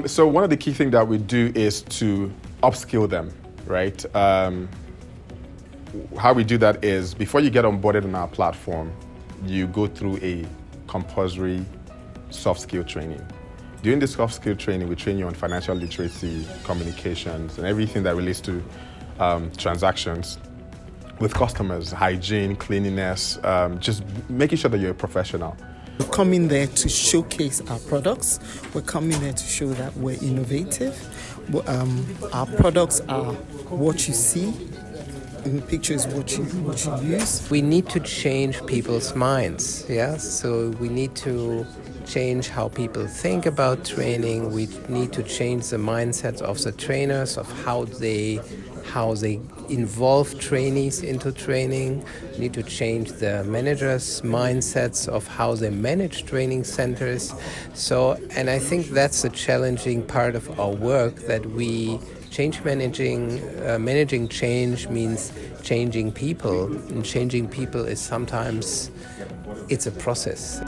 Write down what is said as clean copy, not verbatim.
So one of the key things that we do is to upskill them, right? How we do that is before you get onboarded on our platform, you go through a compulsory soft skill training. During this soft skill training, we train you on financial literacy, communications, and everything that relates to transactions with customers, hygiene, cleanliness, just making sure that you're a professional. We're coming there to showcase our products. We're coming there to show that we're innovative. Our products are what you see. In the picture is what you use. We need to change people's minds, yeah? So we need to change how people think about training. We need to change the mindsets of the trainers, of how they involve trainees into training. We need to change the managers' mindsets of how they manage training centers. And I think that's the challenging part of our work, that managing change means changing people, and changing people is sometimes, it's a process.